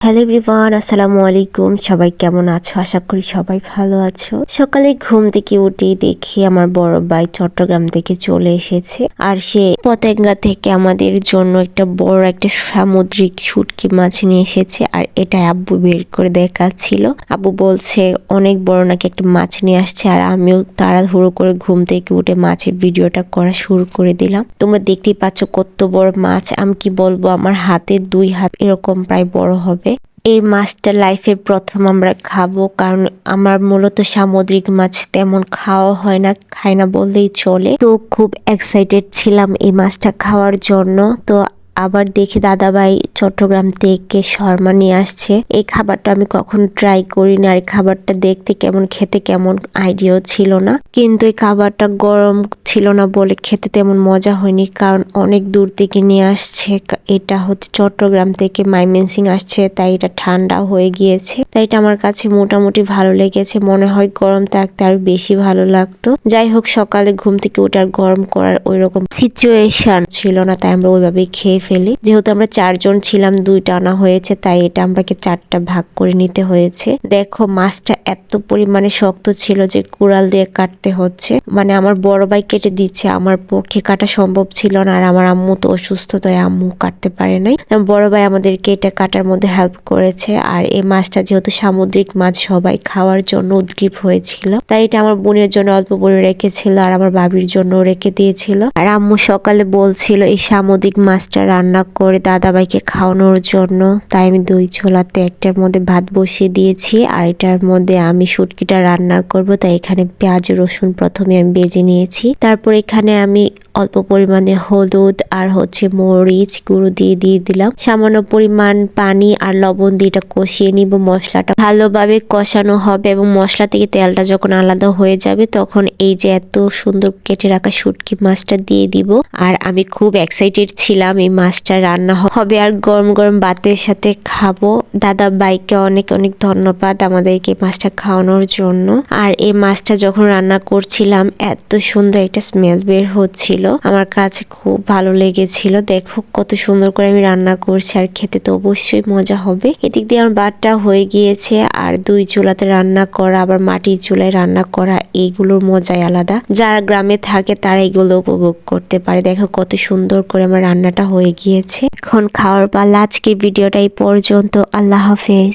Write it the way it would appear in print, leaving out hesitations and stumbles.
Hello everyone, আসসালামু আলাইকুম। সবাই কেমন আছো? আশা করি সবাই ভালো আছো। সকালে ঘুম থেকে উঠেই দেখি আমার বড় ভাই চট্টগ্রাম থেকে চলে এসেছে, আর সে পতেঙ্গা থেকে আমাদের জন্য একটা বড় একটা সামুদ্রিক শুটকি মাছ নিয়ে এসেছে। আর এটা আব্বু বের করে দেখাচ্ছিল। আব্বু বলছে অনেক বড় নাকি একটা মাছ নিয়ে আসছে, আর আমিও তাড়াহুড়ো করে ঘুম থেকে উঠে মাছের ভিডিওটা করা শুরু করে দিলাম। তোমরা দেখতেই পাচ্ছ কত বড় মাছ। আমি কি বলবো, আমার হাতের 2 হাত এরকম প্রায় বড় হবে। এই মাছটা লাইফে প্রথম আমরা খাবো, কারণ আমার মূলত সামুদ্রিক মাছ তেমন খাওয়া হয় না, খাই না বললেই চলে। তো খুব এক্সাইটেড ছিলাম এই মাছটা খাওয়ার জন্য। তো আবার দেখি দাদাভাই চট্টগ্রাম থেকে শর্মা নিয়ে আসছে। এই খাবারটা আমি কখনো ট্রাই করিনি, আর এই খাবারটা দেখতে কেমন, খেতে কেমন আইডিয়াও ছিল না। কিন্তু এই খাবারটা গরম ছিল না বলে খেতে তেমন মজা হয়নি, কারণ অনেক দূর থেকে নিয়ে আসছে। এটা হচ্ছে চট্টগ্রাম থেকে ময়মনসিংহ আসছে, তাই এটা ঠান্ডা হয়ে গিয়েছে। তাই এটা আমার কাছে মোটামুটি ভালো লেগেছে। মনে হয় গরম থাকতে আরো বেশি ভালো লাগতো। যাই হোক, সকালে ঘুম থেকে উঠে আর গরম করার ওইরকম সিচুয়েশন ছিল না, তাই আমরা ওইভাবেই খেয়ে ফেলি। যেহেতু আমরা 4 জন ছিলাম, 2টা আনা হয়েছে, তাই এটা আমরাকে 4টা ভাগ করে নিতে হয়েছে। দেখো মাছটা এত পরিমাণে শক্ত ছিল যে কুড়াল দিয়ে কাটতে হচ্ছে। মানে আমার বড় ভাই কেটে দিচ্ছে, আমার পক্ষে কাটা সম্ভব ছিল না। আর আমার আম্মু তো অসুস্থ, তাই আম্মু কাটতে পারে নাই। বড় ভাই আমাদেরকে এটা কাটার মধ্যে হেল্প করেছে। আর এই মাছটা যেহেতু সামুদ্রিক মাছ, সবাই খাওয়ার জন্য উদ্গ্রীব হয়েছিল, তাই এটা আমার বোনের জন্য অল্প করে রেখেছিল, আর আমার ভাবির জন্য রেখে দিয়েছিল। আর আম্মু সকালে বলছিল এই সামুদ্রিক মাছটা রান্না করে দাদাভাইকে খাওয়ানোর জন্য, তাই আমি 2 চুলাতে একটার মধ্যে ভাত বসিয়ে দিয়েছি, আর এটার মধ্যে আমি শুটকিটা রান্না করব। তাই এখানে পেঁয়াজ রসুন প্রথমে আমি ভেজে নিয়েছি। তারপর এখানে আমি অল্প পরিমাণে হলুদ আর মরিচ গুঁড়ো দিয়ে দিলাম। সামান্য পরিমাণ পানি আর লবণ দিয়ে এটা কষিয়ে নিব। মশলাটা ভালোভাবে কষানো হবে, এবং মশলা থেকে তেলটা যখন আলাদা হয়ে যাবে, তখন এই যে এত সুন্দর কেটে রাখা শুটকি মাছটা দিয়ে দিব। আর আমি খুব এক্সাইটেড ছিলাম এই মাছটা রান্না হবে আর গরম গরম ভাতের সাথে খাবো। দাদা ভাইকে অনেক অনেক ধন্যবাদ আমাদেরকে মাছটা খাওয়ানোর জন্য। আর এই মাছটা যখন রান্না করছিলাম, এত সুন্দর একটা স্মেল বের হচ্ছিল, আমার কাছে খুব ভালো লেগেছিল। দেখো কত সুন্দর করে আমি রান্না করছি, আর খেতে তো অবশ্যই মজা হবে। এদিক দিয়ে আমার ভাতটা হয়ে গিয়েছে। আর 2 চুলাতে রান্না করা, আবার মাটির চুলায় রান্না করা, এইগুলোর মজাই আলাদা। যারা গ্রামে থাকে তারা এগুলো উপভোগ করতে পারে। দেখো কত সুন্দর করে আমার রান্নাটা হয়ে গিয়েছে। এখন খাওয়ার পালা। আজকের ভিডিওটা এই পর্যন্ত। আল্লাহ হাফেজ।